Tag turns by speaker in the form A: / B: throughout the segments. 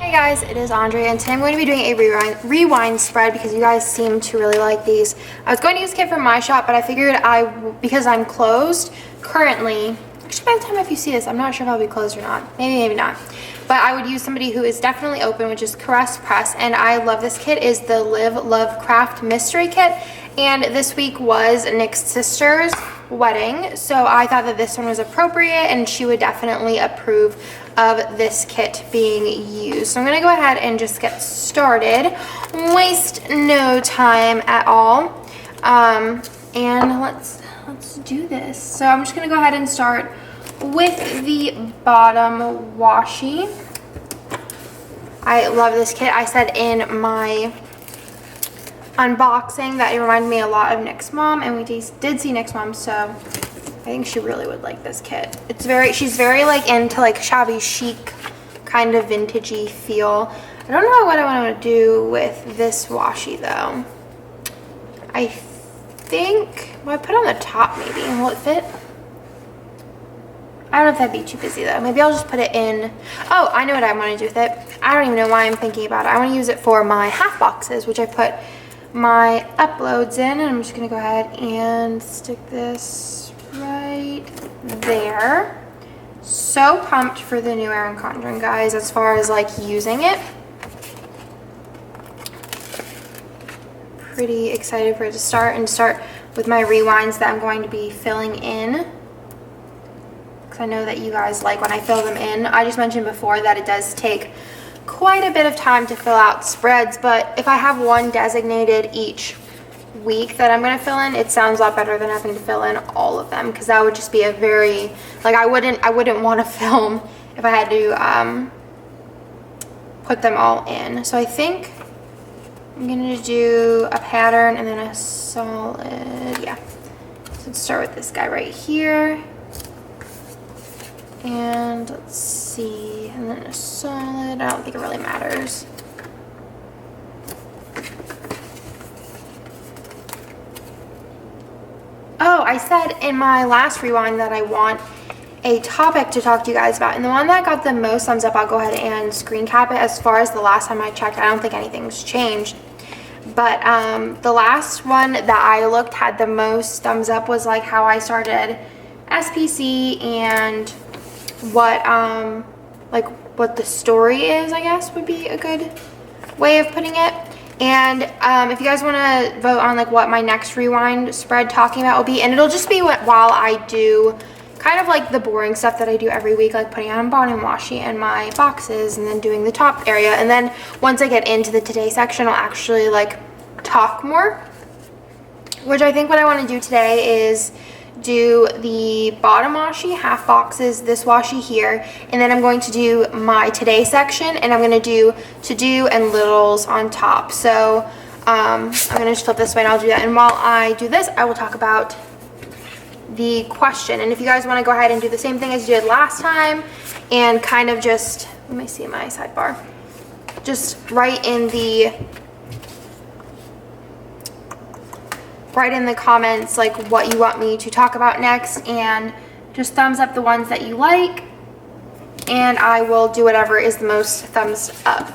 A: Hey guys, it is Andrea, and today I'm going to be doing a rewind spread because you guys seem to really like these. I was going to use a kit from my shop, but I figured because I'm closed currently, actually by the time if you see this, I'm not sure if I'll be closed or not. Maybe not. But I would use somebody who is definitely open, which is Caress Press, and I love this kit. Is the Live Love Craft Mystery Kit, and this week was Nick's sister's wedding, so I thought that this one was appropriate and she would definitely approve of this kit being used. So I'm gonna go ahead and just get started, waste no time at all, and let's do this. So I'm just gonna go ahead and start with the bottom washi. I love this kit. I said in my unboxing that it reminded me a lot of Nick's mom, and we did see Nick's mom, so I think she really would like this kit. She's very like into like shabby chic, kind of vintagey feel. I don't know what I want to do with this washi though. I think, well, I put it on the top maybe. Will it fit? I don't know if that'd be too busy though. Maybe I'll just put it in. Oh, I know what I want to do with it. I don't even know why I'm thinking about it. I want to use it for my half boxes, which I put my uploads in, and I'm just gonna go ahead and stick this right there. So pumped for the new Erin Condren, guys, as far as like using it. Pretty excited for it to start with my rewinds that I'm going to be filling in, because I know that you guys like when I fill them in. I just mentioned before that it does take quite a bit of time to fill out spreads, but if I have one designated each week that I'm going to fill in, it sounds a lot better than having to fill in all of them, because that would just be a very, like, I wouldn't want to film if I had to put them all in. So I think I'm going to do a pattern and then a solid, yeah. So let's start with this guy right here. And let's see, and then a solid. I don't think it really matters. Oh, I said in my last rewind that I want a topic to talk to you guys about, and the one that got the most thumbs up, I'll go ahead and screen cap it. As far as the last time I checked, I don't think anything's changed, but the last one that I looked had the most thumbs up was like how I started SPC and what the story is, I guess would be a good way of putting it. And if you guys want to vote on like what my next rewind spread talking about will be, and it'll just be while I do kind of like the boring stuff that I do every week, like putting on bottom washi and my boxes and then doing the top area, and then once I get into the today section I'll actually like talk more, which I think what I want to do today is do the bottom washi, half boxes, this washi here, and then I'm going to do my today section, and I'm going to do to-do and littles on top. So I'm going to just flip this way and I'll do that, and while I do this I will talk about the question. And if you guys want to go ahead and do the same thing as you did last time and kind of just, let me see my sidebar, just write in the comments like what you want me to talk about next, and just thumbs up the ones that you like, and I will do whatever is the most thumbs up.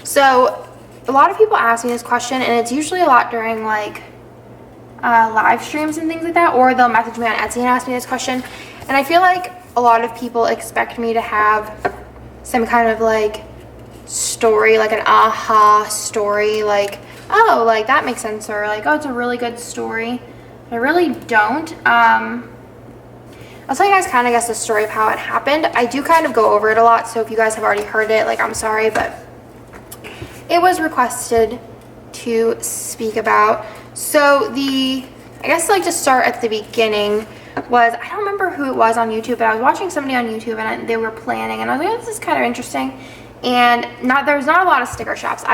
A: So a lot of people ask me this question, and it's usually a lot during like live streams and things like that, or they'll message me on Etsy and ask me this question, and I feel like a lot of people expect me to have some kind of like story, like an aha story, like, oh, like that makes sense, or like, oh, it's a really good story. But I really don't. I'll tell you guys kind of guess the story of how it happened. I do kind of go over it a lot, so if you guys have already heard it, like, I'm sorry, but it was requested to speak about. So I guess like to start at the beginning was, I don't remember who it was on YouTube, but I was watching somebody on YouTube and they were planning, and I was like, oh, this is kind of interesting. And there was not a lot of sticker shops.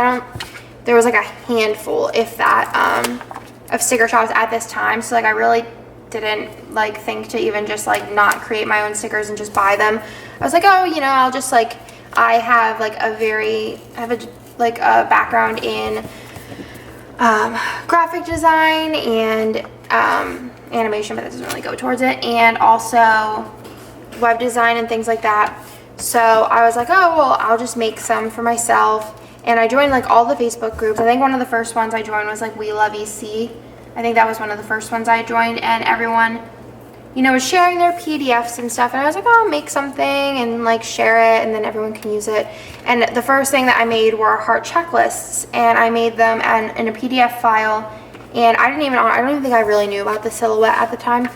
A: There was like a handful, if that, of sticker shops at this time. So like I really didn't like think to even just like not create my own stickers and just buy them. I was like, oh, you know, I'll just like, I have like a background in graphic design and animation, but that doesn't really go towards it, and also web design and things like that. So I was like, oh, well, I'll just make some for myself. And I joined like all the Facebook groups. I think one of the first ones I joined was like We Love EC. I think that was one of the first ones I joined, and everyone, you know, was sharing their PDFs and stuff. And I was like, oh, I'll make something and like share it, and then everyone can use it. And the first thing that I made were heart checklists, and I made them in a PDF file. And I don't even think I really knew about the silhouette at the time.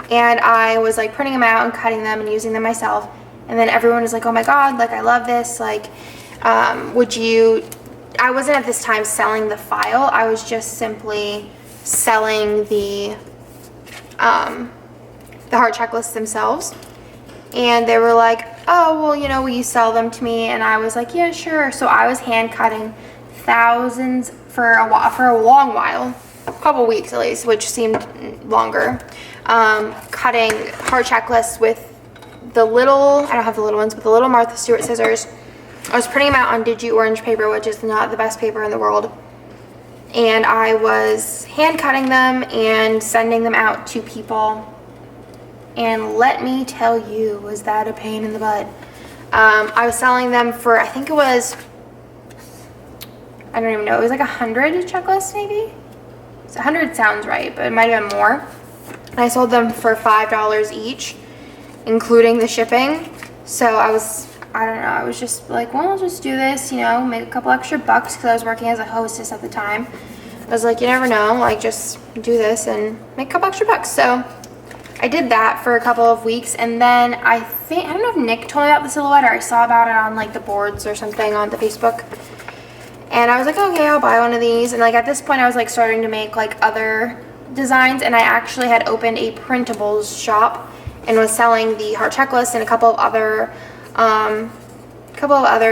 A: And I was like printing them out and cutting them and using them myself. And then everyone was like, oh my God, like I love this. Like, I wasn't at this time selling the file. I was just simply selling the heart checklists themselves. And they were like, oh, well, you know, will you sell them to me? And I was like, yeah, sure. So I was hand cutting thousands for a long while, a couple weeks at least, which seemed longer. Cutting heart checklists with the little, I don't have the little ones, but the little Martha Stewart scissors. I was printing them out on Digi Orange paper, which is not the best paper in the world. And I was hand cutting them and sending them out to people. And let me tell you, was that a pain in the butt. I was selling them for, I think it was, I don't even know, it was like 100 checklists maybe? 100 sounds right, but it might have been more. And I sold them for $5 each, including the shipping. So I was just like, well, I'll just do this, you know, make a couple extra bucks, because I was working as a hostess at the time. I was like, you never know, like just do this and make a couple extra bucks. So I did that for a couple of weeks, and then I don't know if Nick told me about the silhouette or I saw about it on like the boards or something on the Facebook. And I was like, okay, I'll buy one of these. And like at this point I was like starting to make like other designs, and I actually had opened a printables shop and was selling the heart checklist and a couple of other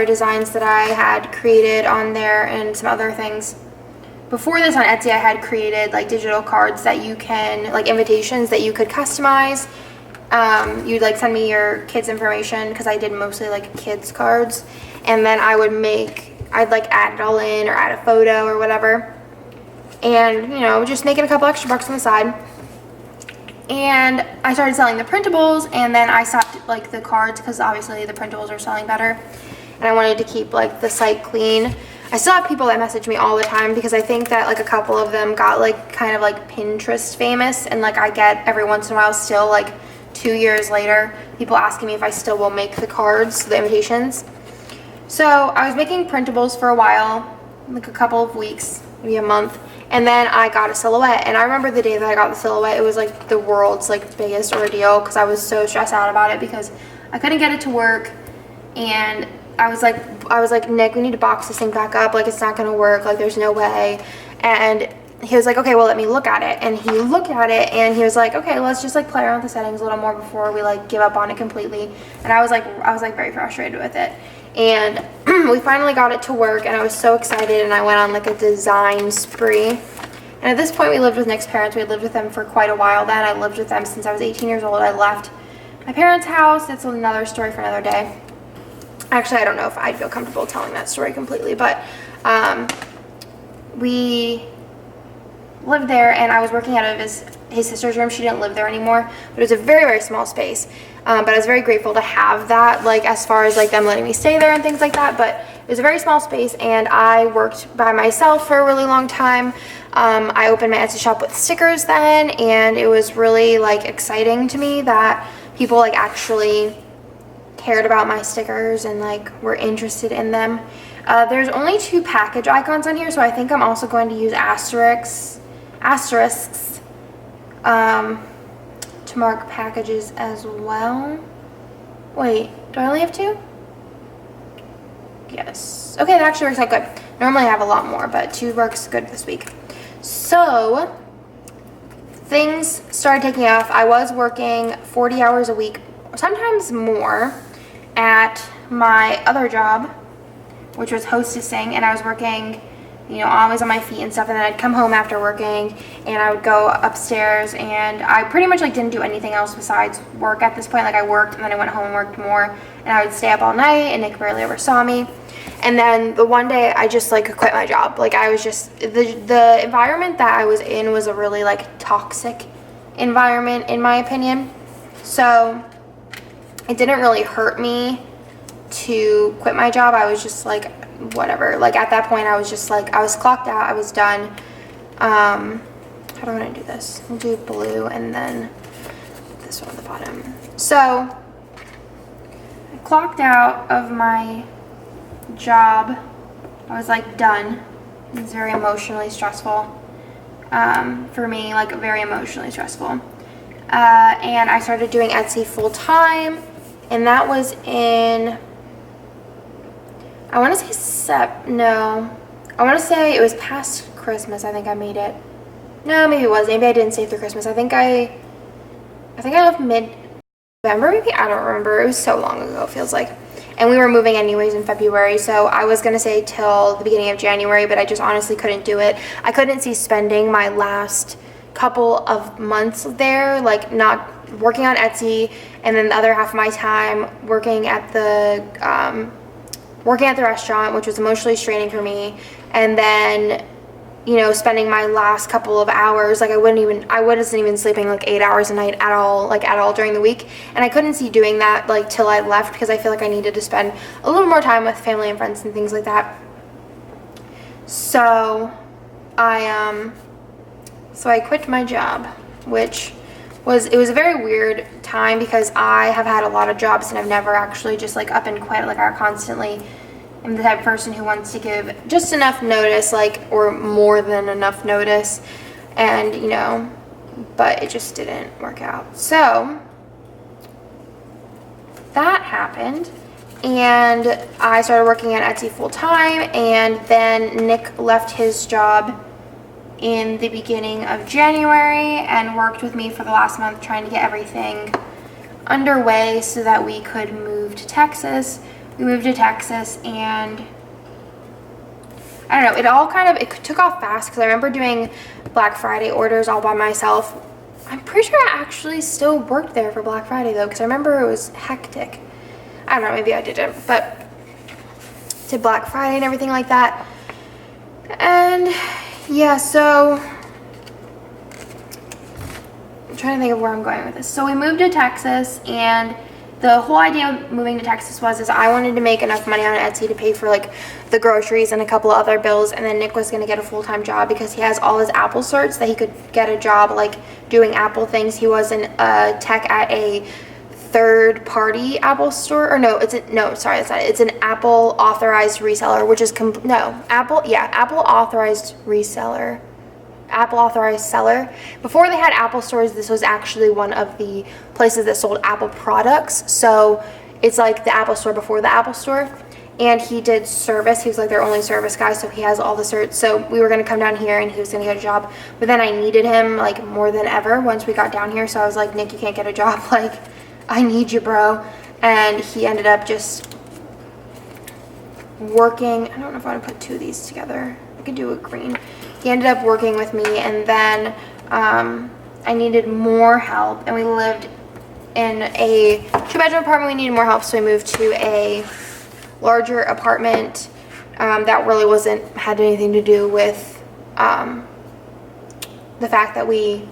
A: designs that I had created on there, and some other things. Before this on Etsy, I had created like digital cards that you can, like invitations that you could customize. You'd like send me your kids' information, because I did mostly like kids cards, and then I'd like add it all in or add a photo or whatever. And, you know, just making a couple extra bucks on the side. And I started selling the printables, and then I stopped like the cards, because obviously the printables are selling better. And I wanted to keep like the site clean. I still have people that message me all the time, because I think that like a couple of them got like kind of like Pinterest famous, and like I get every once in a while still like 2 years later people asking me if I still will make the cards, the invitations. So I was making printables for a while, like a couple of weeks, maybe a month. And then I got a silhouette, and I remember the day that I got the silhouette, it was like the world's like biggest ordeal, because I was so stressed out about it, because I couldn't get it to work. And I was like, Nick, we need to box this thing back up, like it's not gonna work, like there's no way. And he was like, okay, well let me look at it. And he looked at it, and he was like, okay, let's just like play around with the settings a little more before we like give up on it completely. And I was like very frustrated with it. And we finally got it to work, and I was so excited, and I went on like a design spree. And at this point we lived with Nick's parents. We had lived with them for quite a while then. I lived with them since I was 18 years old. I left my parents' house. That's another story for another day. Actually, I don't know if I'd feel comfortable telling that story completely, but we lived there, and I was working out of his sister's room. She didn't live there anymore, but it was a very, very small space. But I was very grateful to have that, like as far as like them letting me stay there and things like that. But it was a very small space, and I worked by myself for a really long time. I opened my Etsy shop with stickers then, and it was really like exciting to me that people like actually cared about my stickers and like were interested in them. There's only 2 package icons on here, so I think I'm also going to use asterisks to mark packages as well. Wait, do I only have 2? Yes. Okay, that actually works out good. Normally I have a lot more, but 2 works good this week. So things started taking off. I was working 40 hours a week, sometimes more, at my other job, which was hostessing, and I was working, you know, always on my feet and stuff. And then I'd come home after working, and I would go upstairs, and I pretty much like didn't do anything else besides work at this point. Like I worked, and then I went home and worked more, and I would stay up all night, and Nick barely ever saw me. And then the one day I just like quit my job. Like I was just, the environment that I was in was a really like toxic environment in my opinion. So it didn't really hurt me to quit my job. I was just like, whatever. Like at that point, I was just like, I was clocked out. I was done. How do I want to do this? We'll do blue and then this one at the bottom. So I clocked out of my job. I was like done. It was very emotionally stressful for me, like very emotionally stressful. And I started doing Etsy full time, and that was in, I want to say I want to say it was past Christmas. I think I made it. No, maybe it was. Maybe I didn't stay through Christmas. I think I left mid-November, maybe. I don't remember. It was so long ago, it feels like. And we were moving anyways in February, so I was gonna say till the beginning of January, but I just honestly couldn't do it. I couldn't see spending my last couple of months there, like not working on Etsy, and then the other half of my time working at the restaurant, which was emotionally straining for me, and then, you know, spending my last couple of hours, like I wasn't even sleeping like 8 hours a night at all during the week. And I couldn't see doing that like till I left, because I feel like I needed to spend a little more time with family and friends and things like that. So I quit my job, which was a very weird time, because I have had a lot of jobs and I've never actually just like up and quit. Like I constantly am the type of person who wants to give just enough notice, like, or more than enough notice, and you know, but it just didn't work out. So that happened, and I started working at Etsy full time, and then Nick left his job in the beginning of January and worked with me for the last month trying to get everything underway so that we could move to Texas. We moved to Texas, and I don't know, it took off fast, because I remember doing Black Friday orders all by myself. I'm pretty sure I actually still worked there for Black Friday though, because I remember it was hectic. I don't know, maybe I didn't, but did Black Friday and everything like that. And yeah, so I'm trying to think of where I'm going with this. So we moved to Texas, and the whole idea of moving to Texas is I wanted to make enough money on Etsy to pay for like the groceries and a couple of other bills, and then Nick was going to get a full-time job because he has all his Apple certs that he could get a job like doing Apple things. He was in tech at a third-party Apple store, or no, it's an Apple authorized reseller, which is Apple authorized reseller. Apple authorized seller. Before they had Apple stores, this was actually one of the places that sold Apple products. So it's like the Apple store before the Apple store. And he did service. He was like their only service guy, so he has all the certs. So we were going to come down here and he was going to get a job. But then I needed him like more than ever once we got down here. So I was like, Nick, you can't get a job. Like, I need you, bro. And he ended up just working. I don't know if I want to put two of these together. I could do a green. He ended up working with me, and then I needed more help, and we lived in a 2-bedroom apartment. We needed more help, so we moved to a larger apartment that really had anything to do with the fact that we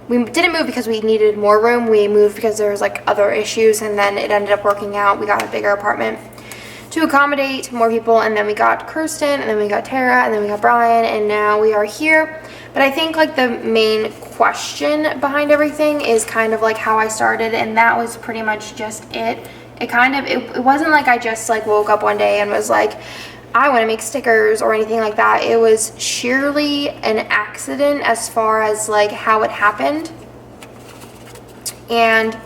A: didn't move because we needed more room. We moved because there was like other issues, and then it ended up working out. We got a bigger apartment to accommodate more people, and then we got Kirsten, and then we got Tara, and then we got Brian, and now we are here. But I think like the main question behind everything is kind of like how I started, and that was pretty much just it. It wasn't like I just like woke up one day and was like, I want to make stickers or anything like that. It was sheerly an accident as far as like how it happened, and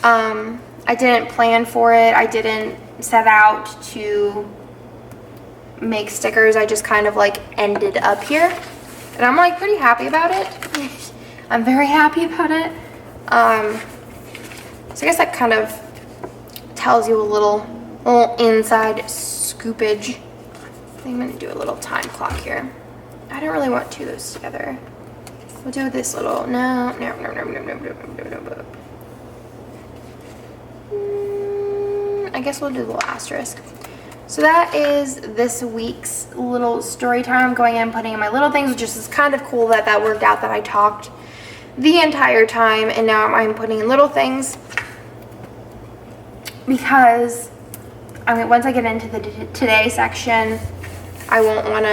A: I didn't plan for it. I didn't set out to make stickers. I just kind of like ended up here, and I'm like pretty happy about it. I'm very happy about it. So I guess that kind of tells you a little inside scoopage. I think I'm gonna do a little time clock here. I don't really want two of those together. We'll do this little no. I guess we'll do a little asterisk. So that is this week's little story time. I'm going in and putting in my little things, which is kind of cool that that worked out, that I talked the entire time and now I'm putting in little things. because I mean, once I get into the today section, I won't want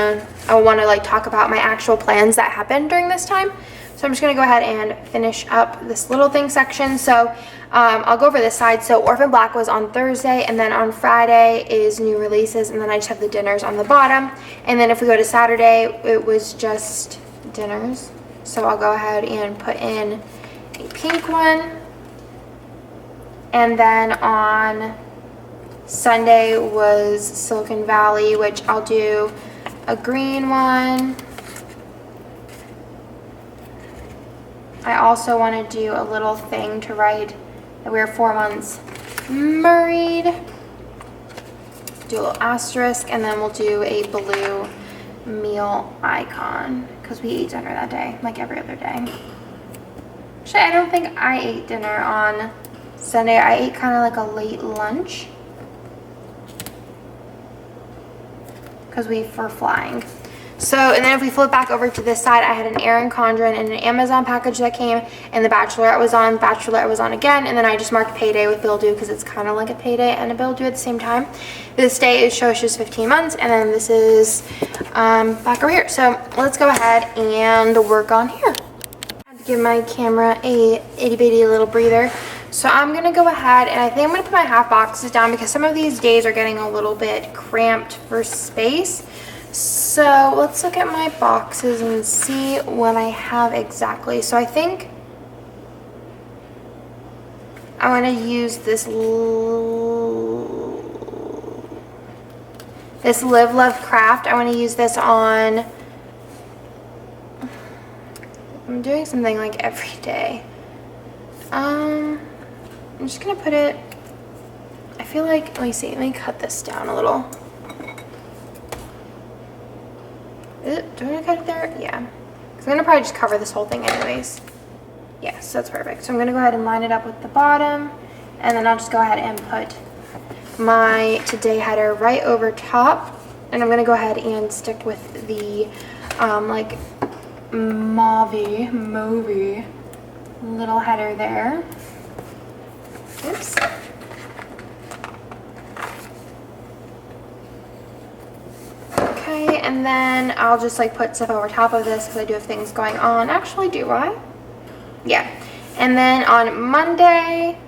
A: to like talk about my actual plans that happened during this time. So I'm just gonna go ahead and finish up this little thing section. So I'll go over this side. So Orphan Black was on Thursday, and then on Friday is new releases, and then I just have the dinners on the bottom. And then if we go to Saturday, it was just dinners. So I'll go ahead and put in a pink one. And then on Sunday was Silicon Valley, which I'll do a green one. I also want to do a little thing to write that we're 4 months married. Do a little asterisk, and then we'll do a blue meal icon because we ate dinner that day, like every other day. Actually, I don't think I ate dinner on Sunday. I ate kind of like a late lunch because we were flying. So, and then if we flip back over to this side, I had an Erin Condren and an Amazon package that came, and the Bachelorette was on again, and then I just marked payday with bill due because it's kind of like a payday and a bill due at the same time. This day is Shosha's 15 months, and then this is back over here. So let's go ahead and work on here. I had to give my camera a itty bitty little breather. So I'm gonna go ahead, and I think I'm gonna put my half boxes down because some of these days are getting a little bit cramped for space. So let's look at my boxes and see what I have exactly. So I think I want to use this Live Love Craft. I want to use this on, I'm doing something like every day. I'm just gonna put it, I feel like, let me see, let me cut this down a little. Do I cut it there? Yeah. Because I'm going to probably just cover this whole thing anyways. Yes, that's perfect. So I'm going to go ahead and line it up with the bottom. And then I'll just go ahead and put my today header right over top. And I'm going to go ahead and stick with the like mauvey little header there. Oops. Okay, and then I'll just like put stuff over top of this because I do have things going on. Actually, do I? Yeah. And then on Monday,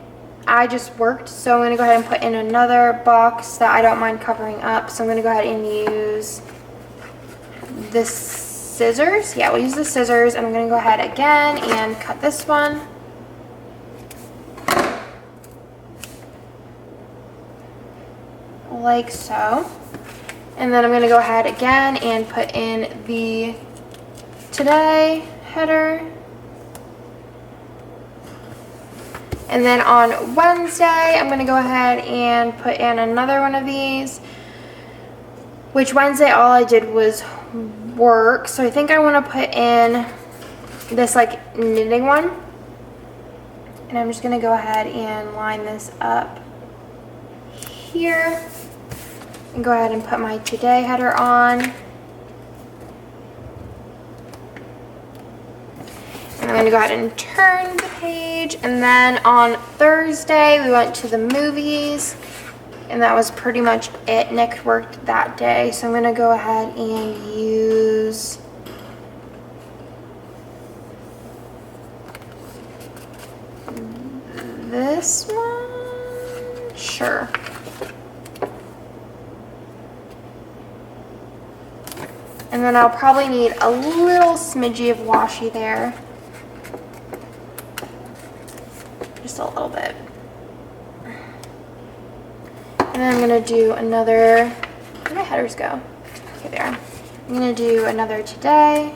A: I just worked, so I'm going to go ahead and put in another box that I don't mind covering up. So I'm going to go ahead and use the scissors. Yeah, we'll use the scissors, and I'm going to go ahead again and cut this one. Like so. And then I'm going to go ahead again and put in the today header. And then on Wednesday, I'm going to go ahead and put in another one of these. Which Wednesday, all I did was work. So I think I want to put in this like knitting one. And I'm just going to go ahead and line this up here. And go ahead and put my today header on. And I'm going to go ahead and turn the page. And then on Thursday, we went to the movies. And that was pretty much it. Nick worked that day. So I'm going to go ahead and use this one. Sure. And then I'll probably need a little smidgy of washi there. Just a little bit. And then I'm going to do another, where did my headers go? Okay, there. I'm going to do another today,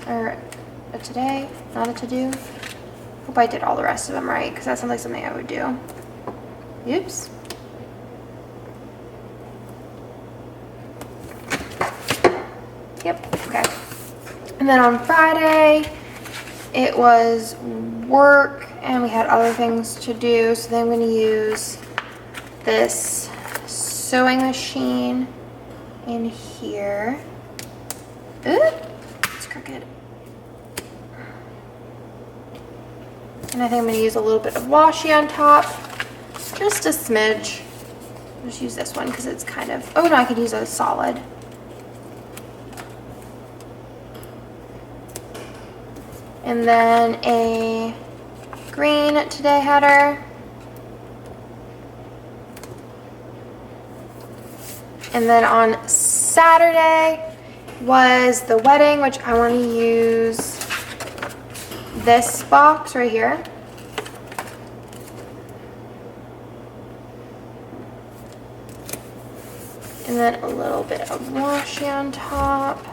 A: or a today, not a to-do. Hope I did all the rest of them right, because that sounds like something I would do. Oops. Yep, okay. And then on Friday, it was work, and we had other things to do, so then I'm going to use this sewing machine in here. Ooh, it's crooked. And I think I'm going to use a little bit of washi on top, just a smidge. I'll just use this one because it's kind of, oh no, I could use a solid. And then a green today header. And then on Saturday was the wedding, which I want to use this box right here. And then a little bit of washi on top.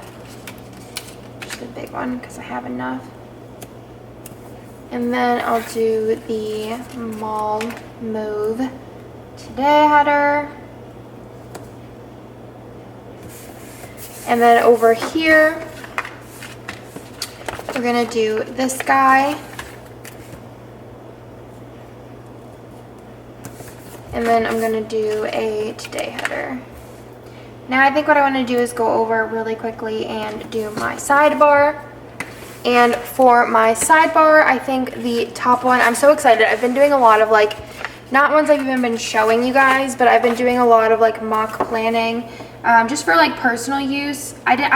A: Just a big one because I have enough. And then I'll do the mauve today header. And then over here, we're gonna do this guy. And then I'm gonna do a today header. Now I think what I wanna do is go over really quickly and do my sidebar. And for my sidebar, I think the top one, I'm so excited. I've been doing a lot of like, not ones I've even been showing you guys, but I've been doing a lot of like mock planning, just for like personal use. Sometimes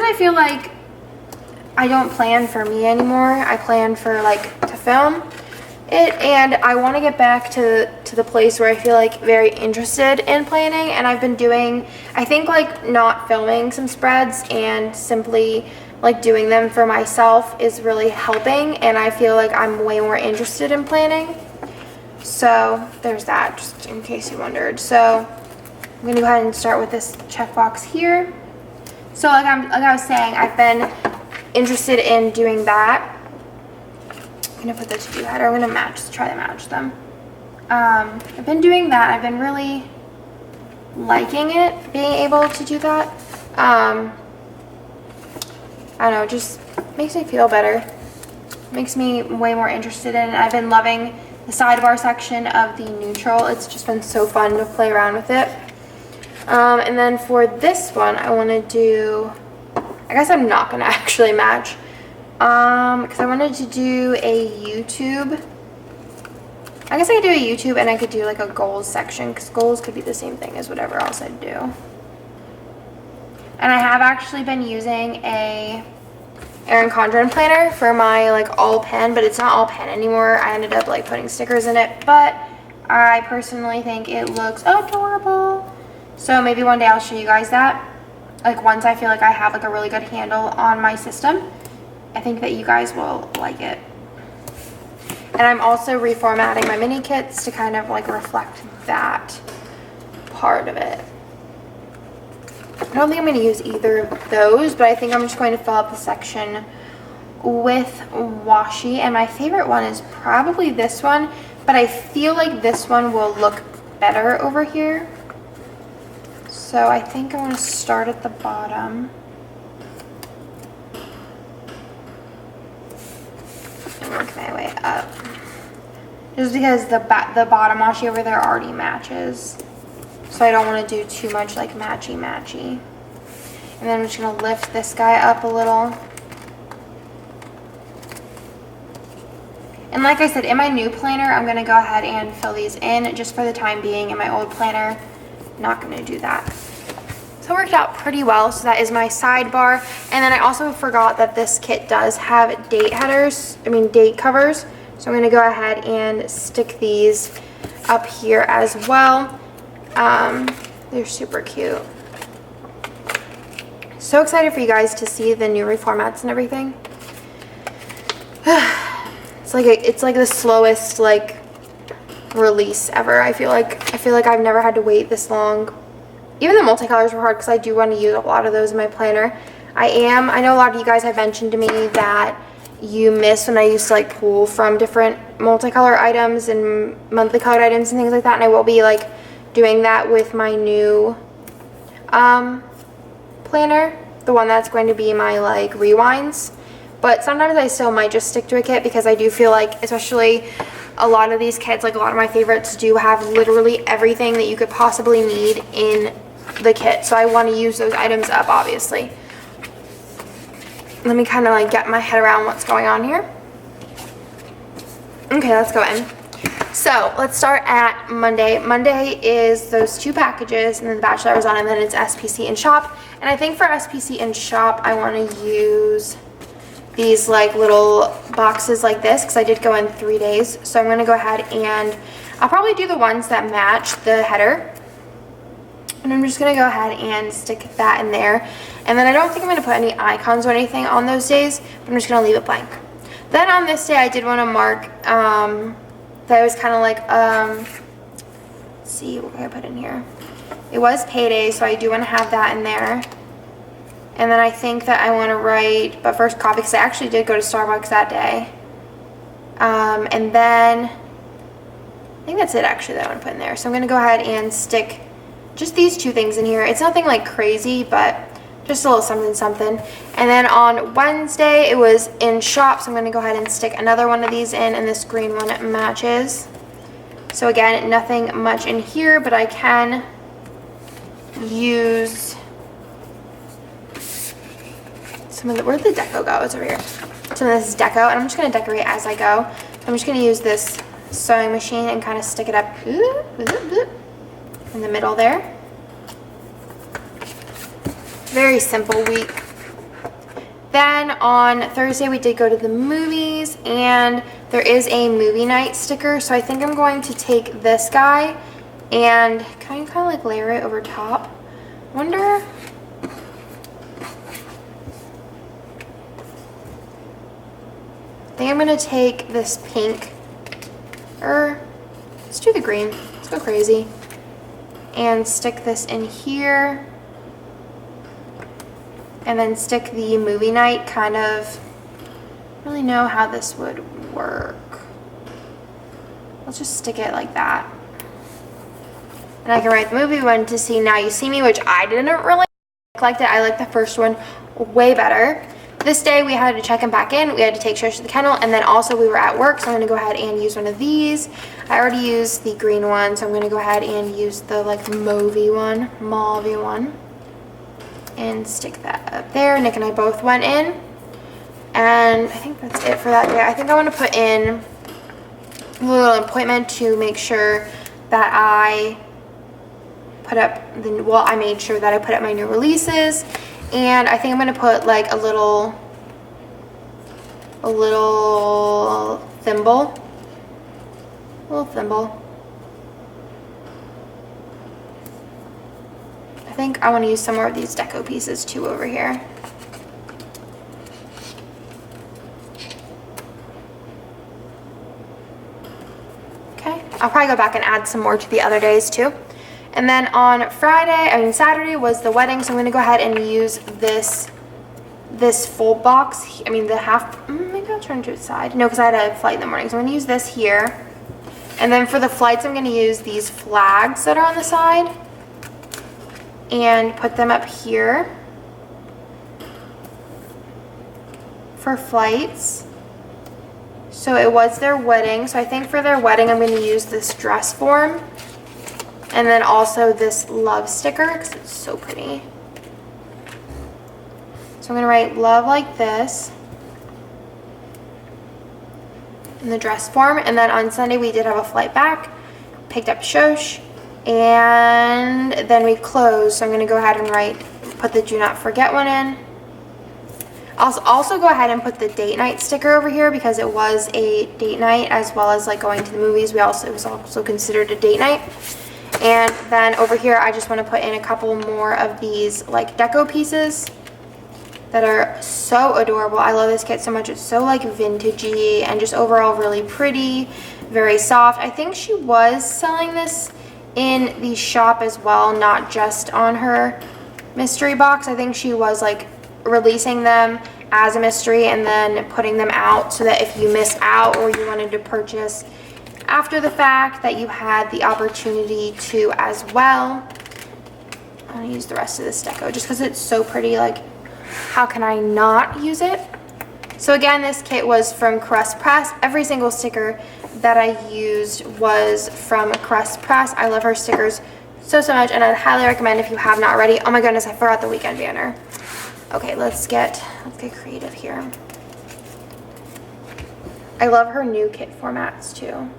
A: I feel like I don't plan for me anymore. I plan for like to film it, and I want to get back to the place where I feel like very interested in planning. And I've been doing, I think like not filming some spreads and simply like doing them for myself is really helping, and I feel like I'm way more interested in planning. So there's that, just in case you wondered. So I'm gonna go ahead and start with this checkbox here. So like I was saying, I've been interested in doing that. I'm gonna put the to-do header. I'm gonna try to match them. I've been doing that. I've been really liking it, being able to do that. I don't know, it just makes me feel better. Makes me way more interested in it. I've been loving the sidebar section of the neutral. It's just been so fun to play around with it. And then for this one, I want to do, I guess I'm not going to actually match, because I wanted to do a YouTube. I guess I could do a YouTube and I could do like a goals section, because goals could be the same thing as whatever else I'd do. And I have actually been using a Erin Condren planner for my like all pen, but it's not all pen anymore. I ended up like putting stickers in it, but I personally think it looks adorable. So maybe one day I'll show you guys that. Like once I feel like I have like a really good handle on my system, I think that you guys will like it. And I'm also reformatting my mini kits to kind of like reflect that part of it. I don't think I'm going to use either of those, but I think I'm just going to fill up the section with washi. And my favorite one is probably this one, but I feel like this one will look better over here. So I think I'm going to start at the bottom and work my way up. Just because the bottom washi over there already matches. So I don't want to do too much like matchy-matchy. And then I'm just going to lift this guy up a little. And like I said, in my new planner, I'm going to go ahead and fill these in just for the time being. In my old planner, not going to do that. So it worked out pretty well. So that is my sidebar. And then I also forgot that this kit does have date covers. So I'm going to go ahead and stick these up here as well. They're super cute. So excited for you guys to see the new reformats and everything. It's like the slowest like release ever. I feel like I've never had to wait this long. Even the multicolors were hard because I do want to use a lot of those in my planner. I know a lot of you guys have mentioned to me that you miss when I used to like pull from different multicolor items and monthly colored items and things like that, and I will be like doing that with my new planner, the one that's going to be my like rewinds. But sometimes I still might just stick to a kit because I do feel like, especially a lot of these kits, like a lot of my favorites do have literally everything that you could possibly need in the kit. So I want to use those items up, obviously. Let me kind of like get my head around what's going on here. Okay, let's go in. So let's start at Monday. Monday is those 2 packages, and then the Bachelor Arizona, and then it's SPC and Shop. And I think for SPC and Shop, I want to use these like little boxes like this because I did go in 3 days. So I'm going to go ahead and I'll probably do the ones that match the header. And I'm just going to go ahead and stick that in there. And then I don't think I'm going to put any icons or anything on those days, but I'm just going to leave it blank. Then on this day, I did want to mark that it was kind of like, let's see, what can I put in here? It was payday, so I do want to have that in there. And then I think that I want to write, but first coffee, because I actually did go to Starbucks that day. And then, I think that's it actually that I want to put in there. So I'm going to go ahead and stick just these 2 things in here. It's nothing like crazy, but just a little something something. And then on Wednesday, it was in Shop, so I'm going to go ahead and stick another one of these in, and this green one matches. So again, nothing much in here, but I can use some of the, where'd the deco go? It's over here. Some of this is deco, and I'm just going to decorate as I go. I'm just going to use this sewing machine and kind of stick it up in the middle there. Very simple week. Then on Thursday we did go to the movies, and there is a movie night sticker, so I think I'm going to take this guy and kind of like layer it over top. Wonder, I think I'm gonna take this pink, or let's do the green, let's go crazy, and stick this in here. And then stick the movie night, kind of, I don't really know how this would work. Let's just stick it like that. And I can write the movie we went to see Now You See Me, which I didn't really like it. I liked the first one way better. This day we had to check him back in. We had to take Shush to the kennel, and then also we were at work, so I'm gonna go ahead and use one of these. I already used the green one, so I'm gonna go ahead and use the like mauvey one. And stick that up there. Nick and I both went in, and I think that's it for that day. I think I want to put in a little appointment to make sure that I put up the, well, I made sure that I put up my new releases, and I think I'm going to put like a little thimble. I think I want to use some more of these deco pieces too over here. Okay, I'll probably go back and add some more to the other days too. And then on Saturday was the wedding, so I'm going to go ahead and use this full box. I mean the half, maybe I'll turn it to its side. No, because I had a flight in the morning, so I'm going to use this here. And then for the flights, I'm going to use these flags that are on the side and put them up here for flights. So it was their wedding, so I think for their wedding I'm going to use this dress form, and then also this love sticker because it's so pretty. So I'm going to write love like this in the dress form. And then on Sunday we did have a flight back, picked up Shosh, and then we closed. So I'm going to go ahead and put the do not forget one in. I'll also go ahead and put the date night sticker over here because it was a date night, as well as like going to the movies. It was also considered a date night. And then over here I just want to put in a couple more of these like deco pieces that are so adorable. I love this kit so much. It's so like vintagey and just overall really pretty, very soft. I think she was selling this in the shop as well, not just on her mystery box. I think she was like releasing them as a mystery and then putting them out so that if you missed out or you wanted to purchase after the fact, that you had the opportunity to as well. I'm gonna use the rest of this deco just because it's so pretty. Like, how can I not use it? So again, this kit was from Crust Press. Every single sticker that I used was from Crust Press. I love her stickers so much, and I'd highly recommend if you have not already. Oh my goodness, I forgot the weekend banner. Okay, let's get creative here. I love her new kit formats too.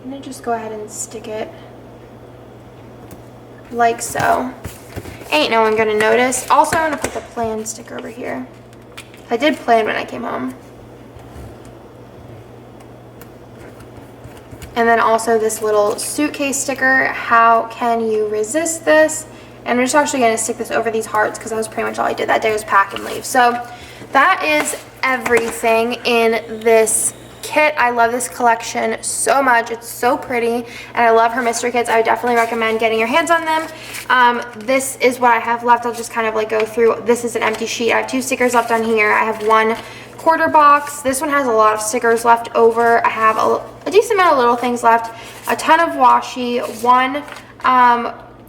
A: I'm gonna just go ahead and stick it like so. Ain't no one gonna notice. Also, I'm gonna put the plan sticker over here. I did plan when I came home. And then also this little suitcase sticker, how can you resist this? And I'm just actually gonna stick this over these hearts because that was pretty much all I did that day was pack and leave. So that is everything in this kit. I love this collection so much. It's so pretty, and I love her mystery kits. I would definitely recommend getting your hands on them. This is what I have left. I'll just kind of like go through. This is an empty sheet. I have 2 stickers left on here. I have 1 quarter box. This one has a lot of stickers left over. I have a decent amount of little things left, a ton of washi, 1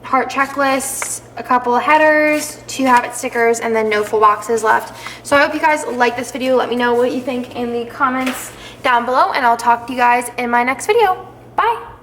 A: heart checklist, a couple of headers, 2 habit stickers, and then no full boxes left. So I hope you guys like this video. Let me know what you think in the comments down below, and I'll talk to you guys in my next video. Bye!